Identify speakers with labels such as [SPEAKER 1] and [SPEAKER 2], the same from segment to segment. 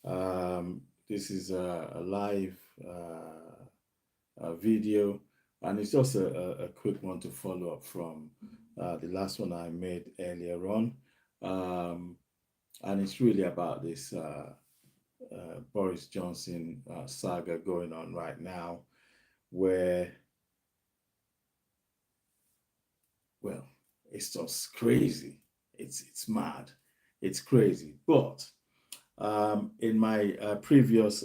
[SPEAKER 1] This is a live video, and it's just a quick one to follow up from the last one I made earlier on. Um, and it's really about this Boris Johnson saga going on right now, where, well, it's just crazy. It's mad. It's crazy. But in my previous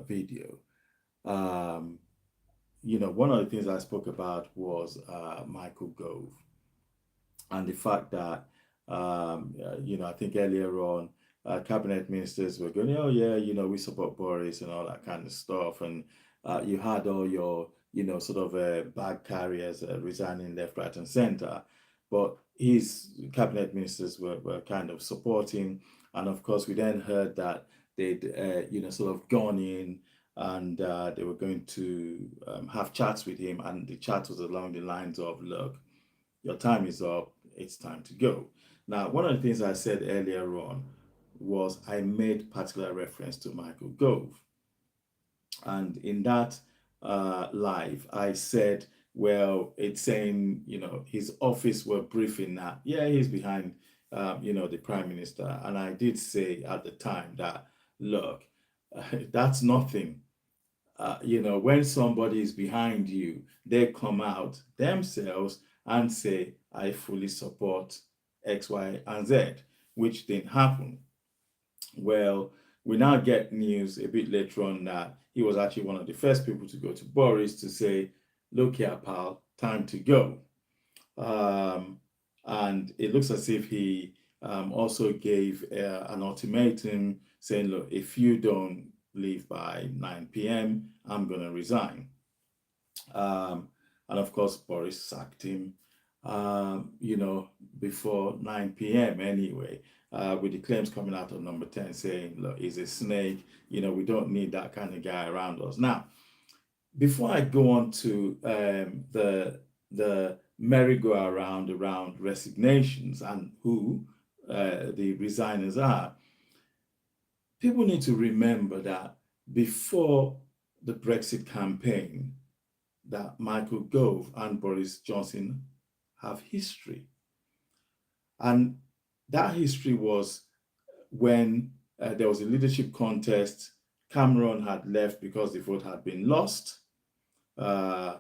[SPEAKER 1] video, um, one of the things I spoke about was Michael Gove and the fact that, I think earlier on, cabinet ministers were going, oh, yeah, we support Boris and all that kind of stuff. And you had all your, sort of bag carriers resigning left, right, and center. But his cabinet ministers were kind of supporting. And of course, we then heard that they'd, sort of gone in and they were going to have chats with him. And the chat was along the lines of, look, your time is up, it's time to go. Now, one of the things I said earlier on was I made particular reference to Michael Gove. And in that live, I said, well, it's saying, his office were briefing that, yeah, he's behind, the prime minister. And I did say at the time that, look, that's nothing. When somebody is behind you, they come out themselves and say, I fully support X, Y, and Z, which didn't happen. Well, we now get news a bit later on that he was actually one of the first people to go to Boris to say, look here, pal, time to go. And it looks as if he also gave an ultimatum saying, look, if you don't leave by 9 p.m., I'm going to resign. And of course, Boris sacked him, before 9 p.m. anyway, with the claims coming out of number 10 saying, look, he's a snake, we don't need that kind of guy around us. Now, before I go on to the merry-go-round around resignations and who the resigners are, people need to remember that before the Brexit campaign, that Michael Gove and Boris Johnson have history. And that history was when there was a leadership contest. Cameron had left because the vote had been lost. I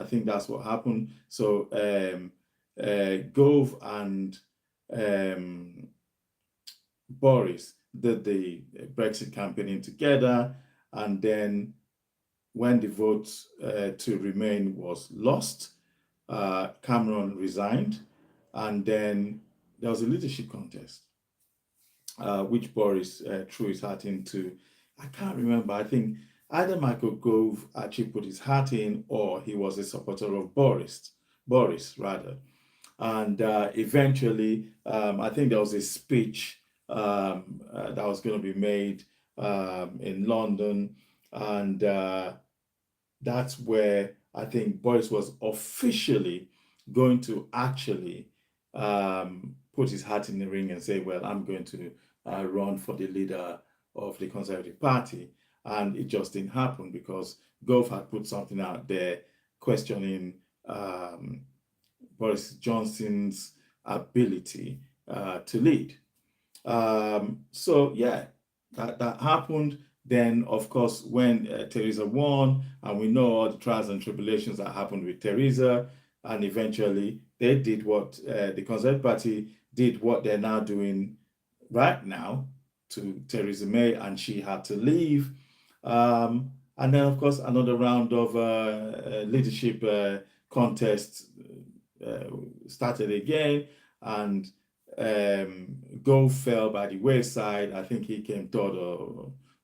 [SPEAKER 1] think that's what happened. So Gove and Boris did the Brexit campaigning together, and then when the vote to remain was lost, Cameron resigned, and then there was a leadership contest, which Boris threw his hat into. I can't remember. I think either Michael Gove actually put his hat in, or he was a supporter of Boris rather. And eventually, I think there was a speech that was going to be made in London, and that's where I think Boris was officially going to actually put his hat in the ring and say, well, I'm going to run for the leader of the Conservative Party. And it just didn't happen because Gove had put something out there questioning Boris Johnson's ability to lead. So, yeah, that happened. Then, of course, when Theresa won, and we know all the trials and tribulations that happened with Theresa, and eventually they did what the Conservative Party did, what they're now doing right now to Theresa May, and she had to leave. And then, of course, another round of leadership contests started again, and Gove fell by the wayside. I think he came third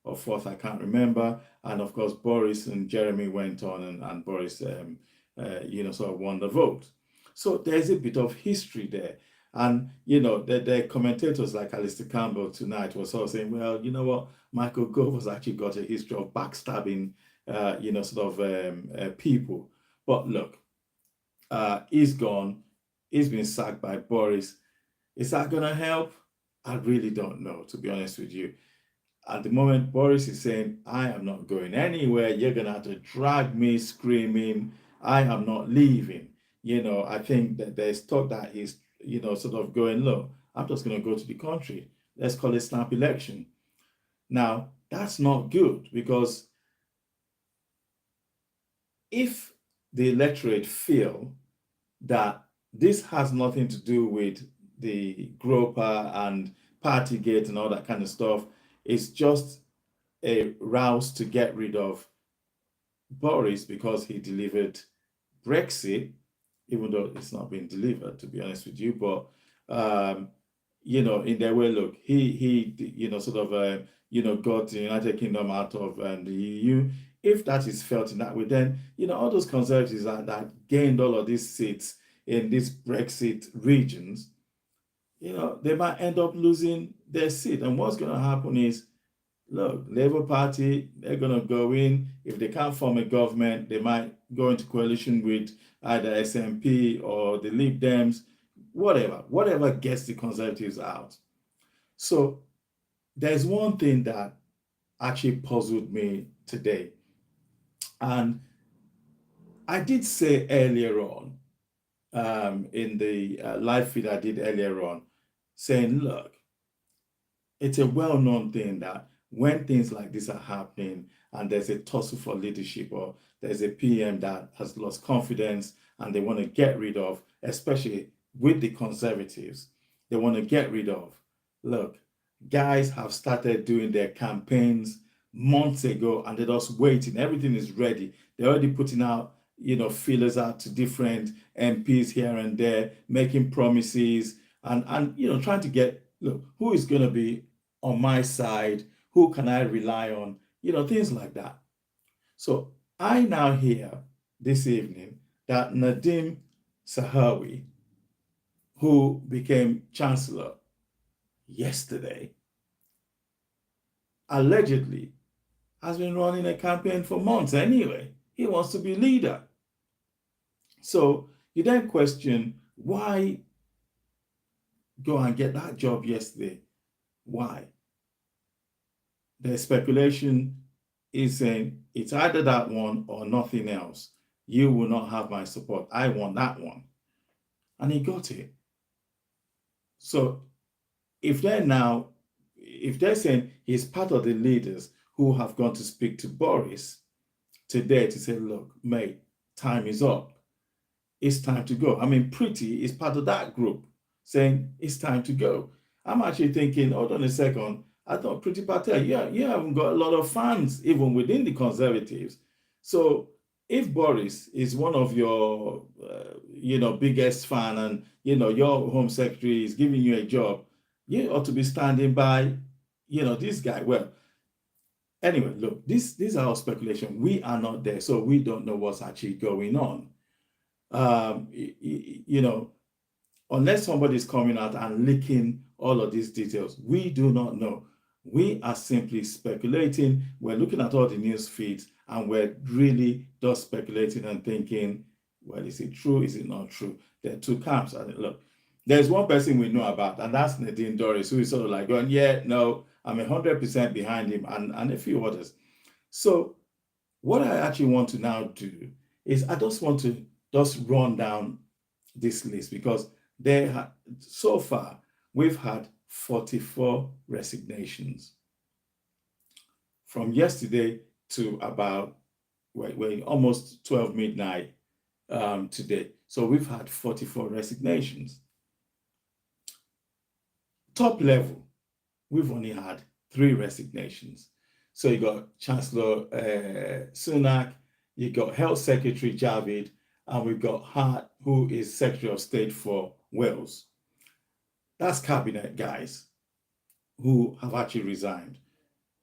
[SPEAKER 1] or fourth, I can't remember. And of course, Boris and Jeremy went on, and Boris, sort of won the vote. So there's a bit of history there. And, the commentators like Alistair Campbell tonight was sort of saying, well, you know what, Michael Gove has actually got a history of backstabbing, people. But look, he's gone. He's been sacked by Boris. Is that going to help? I really don't know, to be honest with you. At the moment, Boris is saying, I am not going anywhere. You're going to have to drag me screaming. I am not leaving. I think that there's talk that he's, sort of going, look, I'm just going to go to the country. Let's call it snap election. Now, that's not good, because if the electorate feel that this has nothing to do with the Groper and Partygate and all that kind of stuff, it's just a rouse to get rid of Boris because he delivered Brexit, even though it's not been delivered, to be honest with you. But in their way, look, he sort of got the United Kingdom out of the EU. If that is felt in that way, then all those conservatives that gained all of these seats in these Brexit regions, they might end up losing their seat. And what's going to happen is, look, Labour Party, they're going to go in. If they can't form a government, they might go into coalition with either SNP or the Lib Dems, whatever gets the Conservatives out. So there's one thing that actually puzzled me today. And I did say earlier on, in the live feed I did earlier on, saying, look, it's a well-known thing that when things like this are happening and there's a tussle for leadership, or there's a PM that has lost confidence and they want to get rid of, especially with the Conservatives, they want to get rid of. Look, guys have started doing their campaigns months ago and they're just waiting. Everything is ready. They're already putting out, feelers out to different MPs here and there, making promises and trying to get, look, who is going to be on my side? Who can I rely on? Things like that. So I now hear this evening that Nadim Sahawi, who became Chancellor yesterday, allegedly has been running a campaign for months anyway. He wants to be leader. So you then question, why go and get that job yesterday? Why? The speculation is saying it's either that one or nothing else. You will not have my support. I want that one. And he got it. So if they're saying he's part of the leaders who have gone to speak to Boris today to say, look, mate, time is up. It's time to go. I mean, Pretty is part of that group saying it's time to go. I'm actually thinking, hold on a second. I thought Pretty Patel, you haven't got a lot of fans even within the Conservatives. So if Boris is one of your, biggest fan and, your Home Secretary is giving you a job, you ought to be standing by, this guy. Well, anyway, look, these are all speculation. We are not there, so we don't know what's actually going on. Unless somebody's coming out and leaking all of these details, we do not know. We are simply speculating. We're looking at all the news feeds and we're really just speculating and thinking, well, is it true? Is it not true? There are two camps. And look, there's one person we know about, and that's Nadine Dorries, who is sort of like going, yeah, no, I'm 100% behind him, and a few others. So what I actually want to now do is I just want to just run down this list, because so far we've had 44 resignations from yesterday to about almost 12 midnight today. So we've had 44 resignations. Top level, we've only had 3 resignations. So you got Chancellor Sunak, you got Health Secretary Javid, and we've got Hart, who is Secretary of State for Wales. That's cabinet guys who have actually resigned.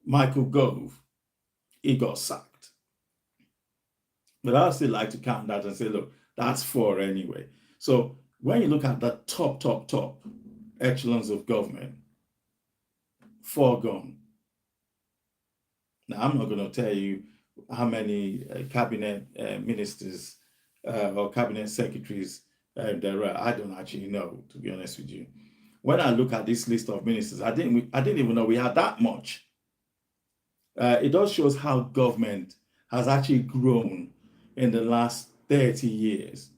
[SPEAKER 1] Michael Gove, he got sacked. But I still like to count that and say, look, that's 4 anyway. So when you look at the top echelons of government, 4 gone. Now, I'm not going to tell you how many cabinet ministers or cabinet secretaries there are. I don't actually know, to be honest with you. when I look at this list of ministers, I didn't even know we had that much. It does shows how government has actually grown in the last 30 years.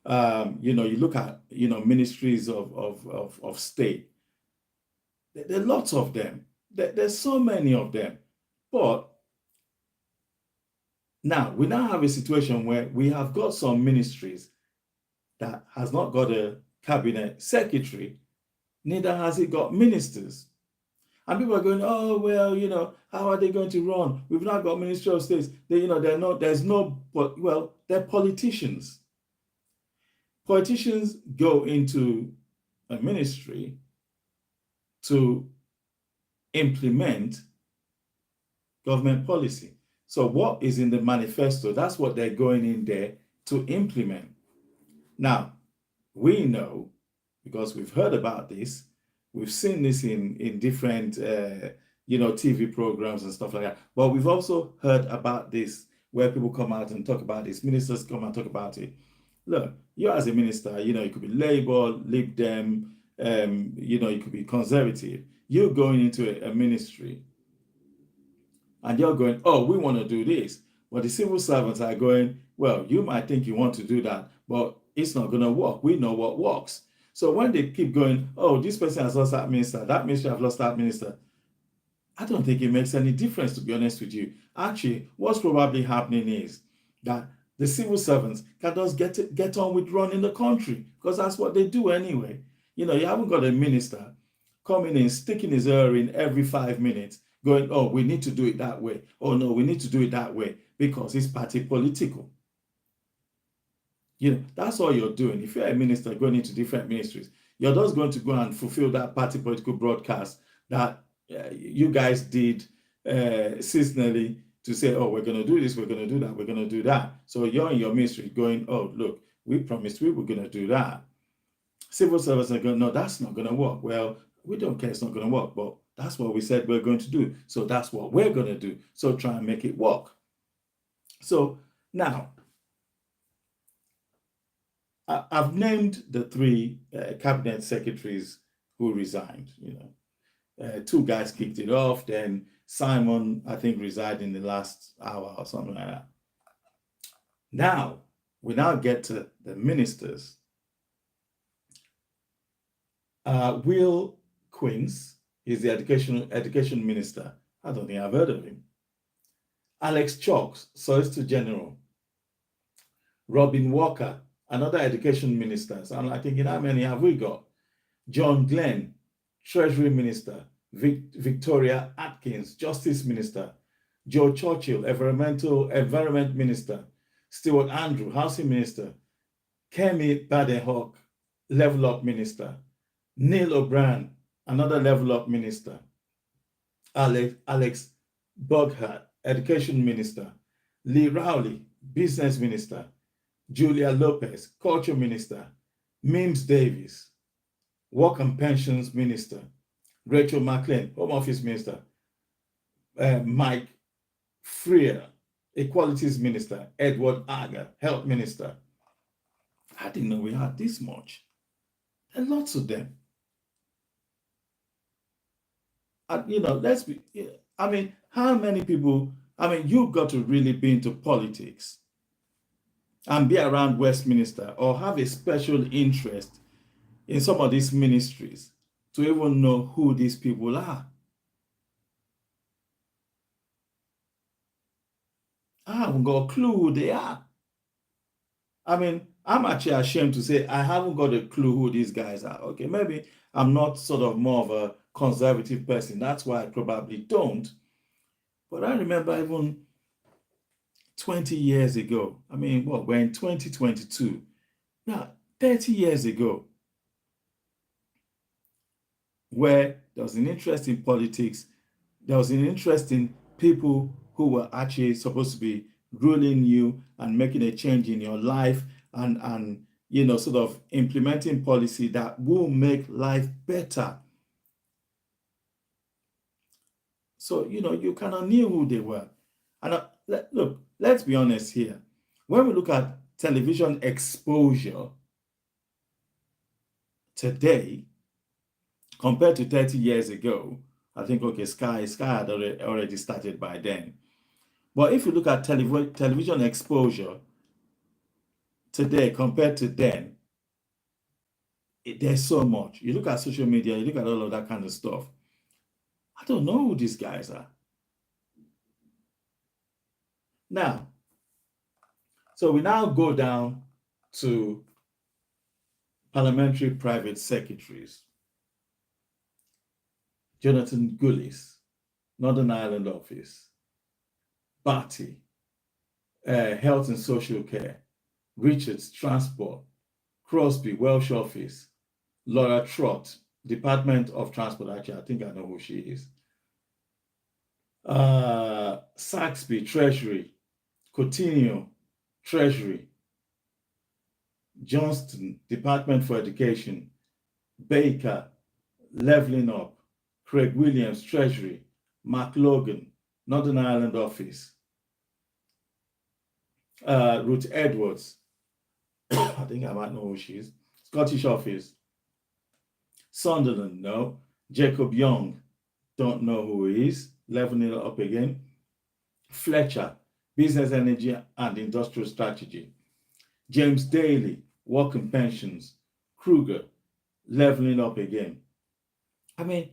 [SPEAKER 1] You look at, ministries of state. There are lots of them. There's so many of them. But now, we now have a situation where we have got some ministries that has not got a cabinet secretary, neither has it got ministers. And people are going, oh, well, how are they going to run? We've not got Ministry of States. They're politicians. Politicians go into a ministry to implement government policy. So what is in the manifesto, that's what they're going in there to implement. Now, we know, because we've heard about this, we've seen this in different, TV programs and stuff like that. But we've also heard about this where people come out and talk about this. Ministers come and talk about it. Look, you as a minister, you could be Labour, Lib Dem, you could be Conservative. You're going into a ministry and you're going, oh, we want to do this. But the civil servants are going, well, you might think you want to do that, but it's not going to work. We know what works. So when they keep going, oh, this person has lost that ministry has lost that minister, I don't think it makes any difference, to be honest with you. Actually, what's probably happening is that the civil servants can just get on with running the country, because that's what they do anyway. You haven't got a minister coming in, sticking his ear in every 5 minutes, going, oh, we need to do it that way. Oh, no, we need to do it that way, because it's party political. That's all you're doing. If you're a minister going into different ministries, you're just going to go and fulfill that party political broadcast that you guys did seasonally to say, oh, we're going to do this, we're going to do that, we're going to do that. So you're in your ministry going, oh, look, we promised we were going to do that. Civil servants are going, no, that's not going to work. Well, we don't care, it's not going to work, but that's what we said we're going to do. So that's what we're going to do. So try and make it work. So now, I've named the 3 cabinet secretaries who resigned. 2 guys kicked it off. Then Simon, I think, resigned in the last hour or something like that. Now, we now get to the ministers. Will Quince is the education minister. I don't think I've heard of him. Alex Chalks, Solicitor General. Robin Walker, another education minister. So I'm thinking, how many have we got? John Glenn, Treasury Minister. Victoria Atkins, Justice Minister. Joe Churchill, Environment Minister. Stuart Andrew, Housing Minister. Kemi Badenoch, Level Up Minister. Neil O'Brien, another Level Up Minister. Alex Boghart, Education Minister. Lee Rowley, Business Minister. Julia Lopez, Culture Minister. Mims Davis, Work and Pensions Minister. Rachel McLean, Home Office Minister. Mike Freer, Equalities Minister. Edward Aga, Health Minister. I didn't know we had this much. There are lots of them. And, how many people, you've got to really be into politics and be around Westminster or have a special interest in some of these ministries to even know who these people are. I haven't got a clue who they are. I'm actually ashamed to say I haven't got a clue who these guys are. Okay, maybe I'm not sort of more of a conservative person. That's why I probably don't. But I remember even 20 years ago, we're in 2022. Now, 30 years ago, where there was an interest in politics, there was an interest in people who were actually supposed to be ruling you and making a change in your life and sort of implementing policy that will make life better. So, you kind of knew who they were. And look, let's be honest here. When we look at television exposure today, compared to 30 years ago. I think, okay, Sky had already started by then. But if you look at television exposure today compared to then, there's so much. You look at social media, you look at all of that kind of stuff. I don't know who these guys are. Now, so we now go down to Parliamentary Private Secretaries. Jonathan Gullis, Northern Ireland Office. Batty, Health and Social Care. Richards, Transport. Crosby, Welsh Office. Laura Trott, Department of Transport. Actually, I think I know who she is. Saxby, Treasury. Coutinho, Treasury. Johnston, Department for Education. Baker, Leveling Up. Craig Williams, Treasury. Mark Logan, Northern Ireland Office. Ruth Edwards, I think I might know who she is. Scottish Office. Sunderland, no. Jacob Young, don't know who he is. Leveling Up again. Fletcher, Business, Energy and Industrial Strategy. James Daly, Work and Pensions. Kruger, Leveling Up again. I mean,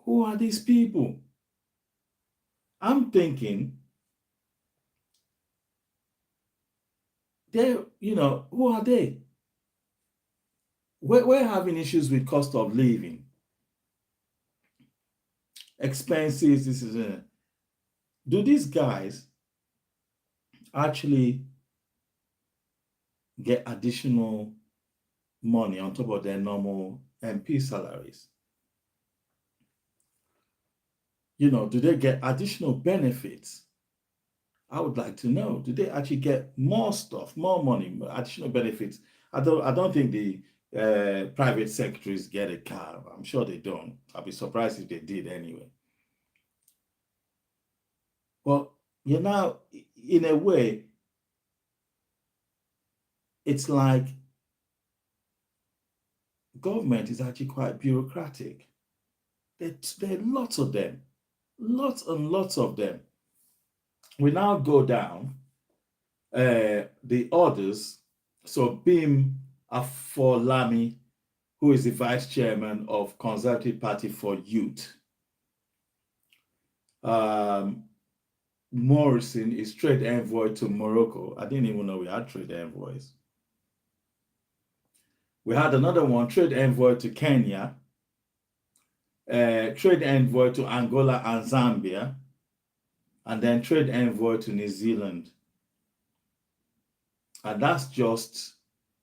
[SPEAKER 1] who are these people? I'm thinking they're, who are they? We're having issues with cost of living, expenses. This is do these guys actually get additional money on top of their normal MP salaries? Do they get additional benefits? I would like to know. Do they actually get more stuff, more money, additional benefits? I don't think the private secretaries get a car. I'm sure they don't. I'll be surprised if they did anyway. But in a way, it's like government is actually quite bureaucratic. There are lots of them, lots and lots of them. We now go down the others. So Bim Afolami, who is the vice chairman of Conservative Party for Youth. Morrison is trade envoy to Morocco. I didn't even know we had trade envoys. We had another one, trade envoy to Kenya, trade envoy to Angola and Zambia, and then trade envoy to New Zealand. And that's just,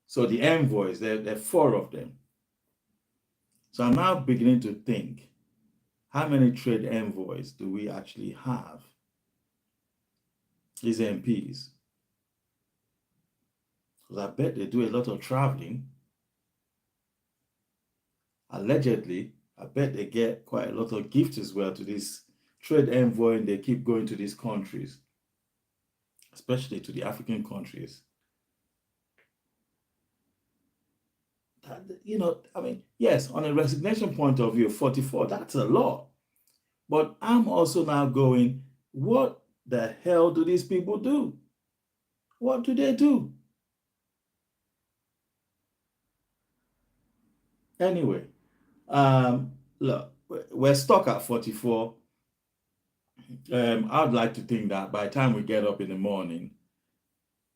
[SPEAKER 1] so the envoys, there are 4 of them. So I'm now beginning to think, how many trade envoys do we actually have? These MPs. Because I bet they do a lot of traveling. Allegedly, I bet they get quite a lot of gifts as well to this trade envoy, and they keep going to these countries, especially to the African countries. I mean, yes, on a resignation point of view, 44, that's a lot. But I'm also now going, what the hell do these people do? What do they do? Anyway, look, we're stuck at 44. I'd like to think that by the time we get up in the morning,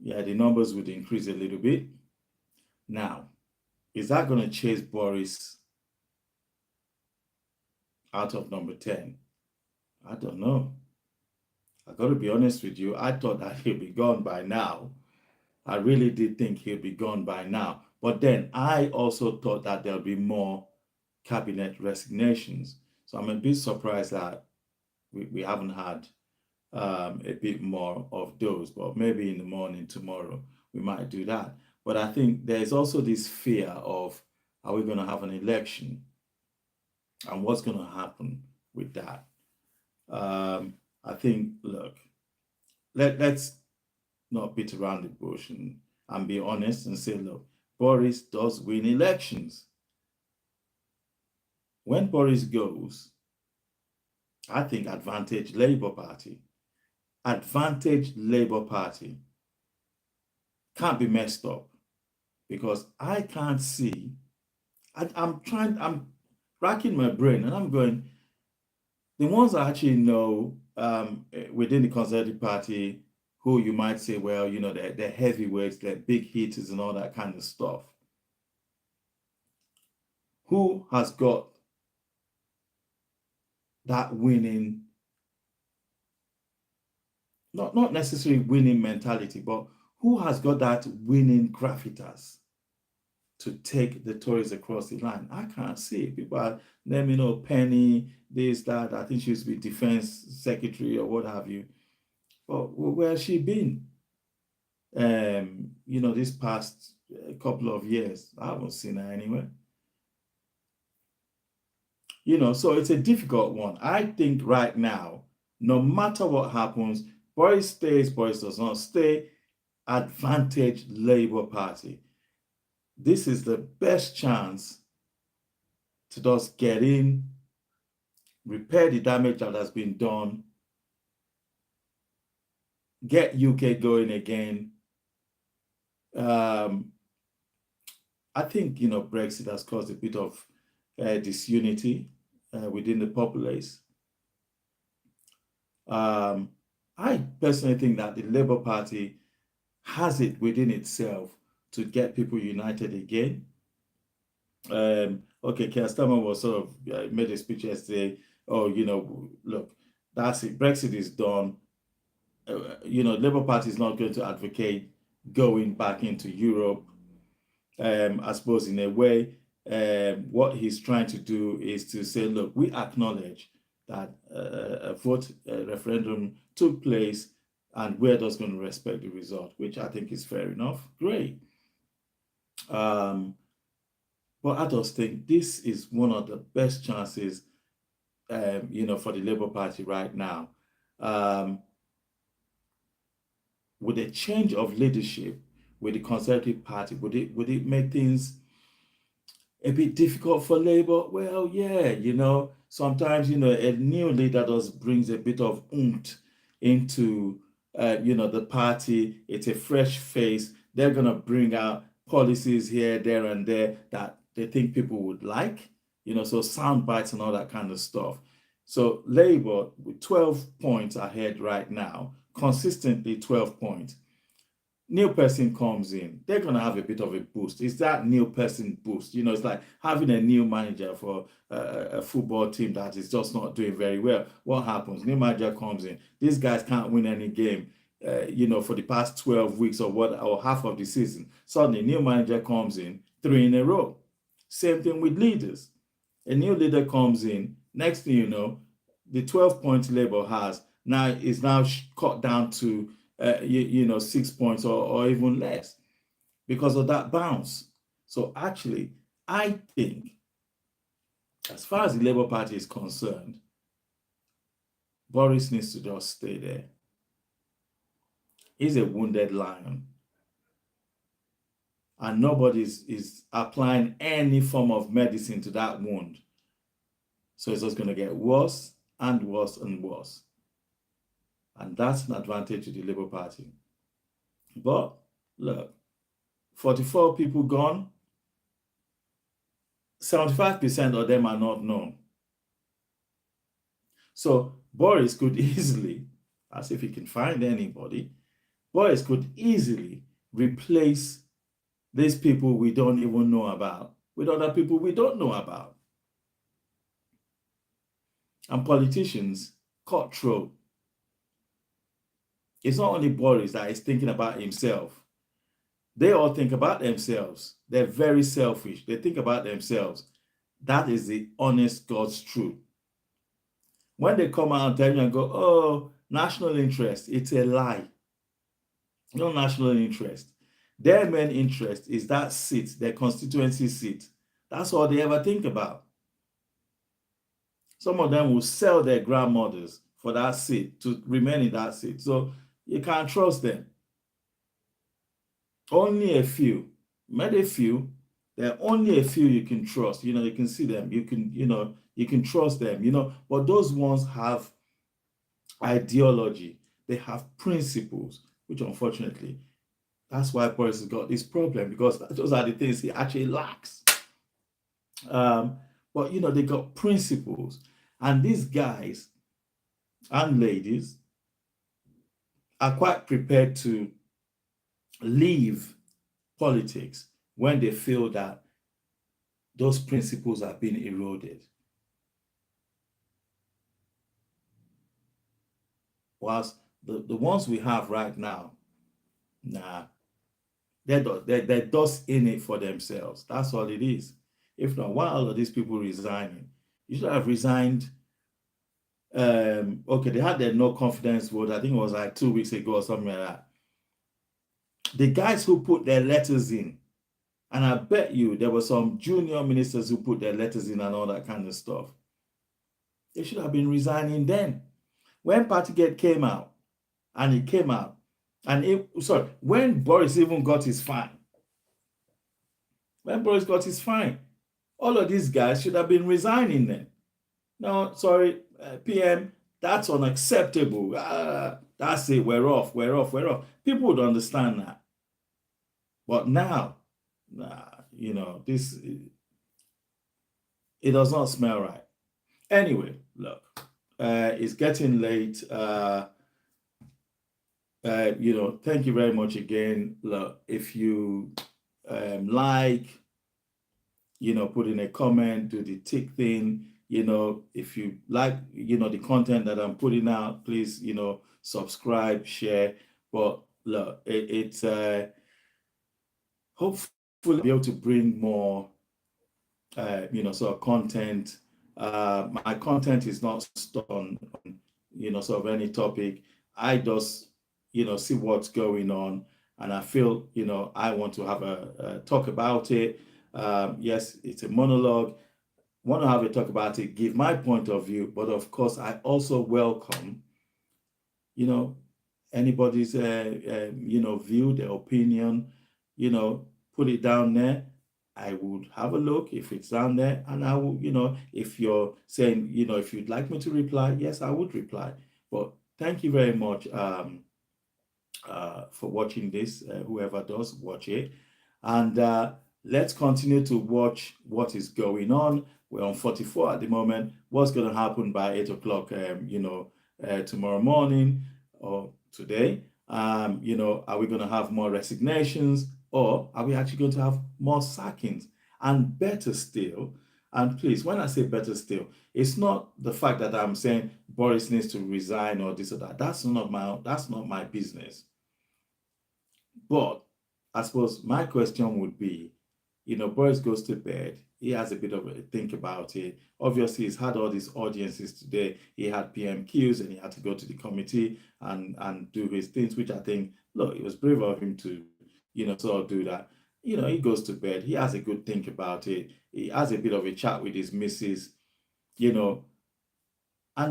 [SPEAKER 1] the numbers would increase a little bit. Now, is that going to chase Boris out of number 10? I don't know. I got to be honest with you. I thought that he'd be gone by now. I really did think he'd be gone by now. But then I also thought that there'll be more cabinet resignations. So I'm a bit surprised that we haven't had a bit more of those. But maybe in the morning tomorrow, we might do that. But I think there's also this fear of, are we going to have an election? And what's going to happen with that? I think, look, let's not beat around the bush and be honest and say, look, Boris does win elections. when Boris goes, I think advantage Labour Party. Advantage Labour Party can't be messed up because I can't see. I'm racking my brain and I'm going, the ones I actually know within the Conservative Party who you might say, well, you know, they're heavyweights, they're big hitters and all that kind of stuff. Who has got that winning, not necessarily winning mentality, but who has got that winning gravitas to take the Tories across the line? I can't see it. People are naming, Penny, this, that. I think she used to be defense secretary or what have you. But where has she been? This past couple of years, I haven't seen her anywhere. So it's a difficult one. I think right now, no matter what happens, Boris stays, Boris does not stay, advantage Labour Party. This is the best chance to just get in, repair the damage that has been done, get UK going again. I think, Brexit has caused a bit of disunity within the populace. I personally think that the Labour Party has it within itself to get people united again. Okay, Keir Starmer was sort of made a speech yesterday. Oh, look, that's it. Brexit is done. Labour Party is not going to advocate going back into Europe. I suppose in a way, what he's trying to do is to say, look, we acknowledge that a referendum took place and we're just going to respect the result, which I think is fair enough. Great. But I just think this is one of the best chances, for the Labour Party right now. With a change of leadership with the Conservative Party, would it make things a bit difficult for Labour? Well, yeah, sometimes, a new leader just brings a bit of oomph into, the party. It's a fresh face. They're going to bring out policies here, there, and there that they think people would like, so sound bites and all that kind of stuff. So Labour, with 12 points ahead right now, consistently 12 points. New person comes in, they're going to have a bit of a boost. It's that new person boost. It's like having a new manager for a football team that is just not doing very well. What happens? New manager comes in. These guys can't win any game, for the past 12 weeks or half of the season. Suddenly, new manager comes in, 3 in a row. Same thing with leaders. A new leader comes in. Next thing you know, the 12 points Labour has is now cut down to 6 points or even less because of that bounce. So actually, I think, as far as the Labour Party is concerned, Boris needs to just stay there. He's a wounded lion. And nobody is applying any form of medicine to that wound. So it's just going to get worse and worse and worse. And that's an advantage to the Labour Party. But look, 44 people gone, 75% of them are not known. So Boris could easily, as if he can find anybody, Boris could easily replace these people we don't even know about with other people we don't know about. And politicians, cutthroat. It's not only Boris that is thinking about himself. They all think about themselves. They're very selfish. They think about themselves. That is the honest God's truth. When they come out and tell you and go, oh, national interest, it's a lie. No national interest. Their main interest is that seat, their constituency seat. That's all they ever think about. Some of them will sell their grandmothers for that seat, to remain in that seat. So you can't trust them. Only a few, maybe a few, There are only a few you can trust. You know, you can see them. You can, you can trust them, but those ones have ideology. They have principles, which unfortunately, that's why Boris has got this problem, because those are the things he actually lacks. But, they got principles. And these guys and ladies are quite prepared to leave politics when they feel that those principles are being eroded. Whilst the ones we have right now, nah, they're just in it for themselves. That's all it is. If not, why are all of these people resigning? You should have resigned. Okay, they had their no confidence vote. I think it was like 2 weeks ago or something like that. The guys who put their letters in, and I bet you there were some junior ministers who put their letters in and all that kind of stuff. They should have been resigning then. When Partygate came out, and it came out, and when Boris even got his fine, all of these guys should have been resigning then. No, sorry, PM, that's unacceptable. That's it, we're off. People would understand that. But now, this, it does not smell right. Anyway, look, it's getting late. Thank you very much again. Look, if you like, put in a comment, do the tick thing. If you like, the content that I'm putting out, please, subscribe, share. But look, it's hopefully I'll be able to bring more, sort of content. My content is not stuck on, sort of any topic. I just, see what's going on, and I feel, I want to have a talk about it. Yes, it's a monologue. Want to have a talk about it, give my point of view, but of course, I also welcome, anybody's, view, their opinion, put it down there. I would have a look if it's down there, and I will, if you're saying, if you'd like me to reply, yes, I would reply. But thank you very much for watching this, whoever does watch it. And let's continue to watch what is going on. We're on 44 at the moment. What's going to happen by 8 o'clock, tomorrow morning or today? Are we going to have more resignations, or are we actually going to have more sackings? And better still, and please, when I say better still, it's not the fact that I'm saying Boris needs to resign or this or that. That's not my business. But I suppose my question would be, Boris goes to bed. He has a bit of a think about it. Obviously, he's had all these audiences today. He had PMQs and he had to go to the committee and do his things, which I think, look, it was brave of him to, sort of do that. He goes to bed. He has a good think about it. He has a bit of a chat with his missus, and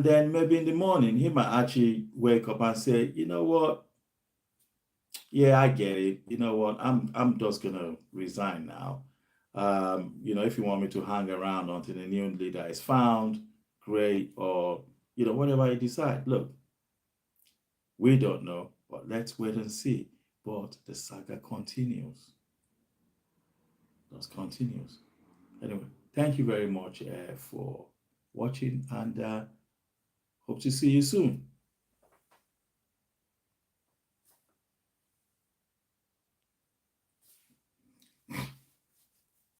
[SPEAKER 1] then maybe in the morning, he might actually wake up and say, you know what? Yeah, I get it. You know what? I'm just gonna resign now. If you want me to hang around until the new leader is found, great. Or whatever you decide. Look, we don't know, but let's wait and see. But the saga continues. Just continues. Anyway, thank you very much for watching, and hope to see you soon.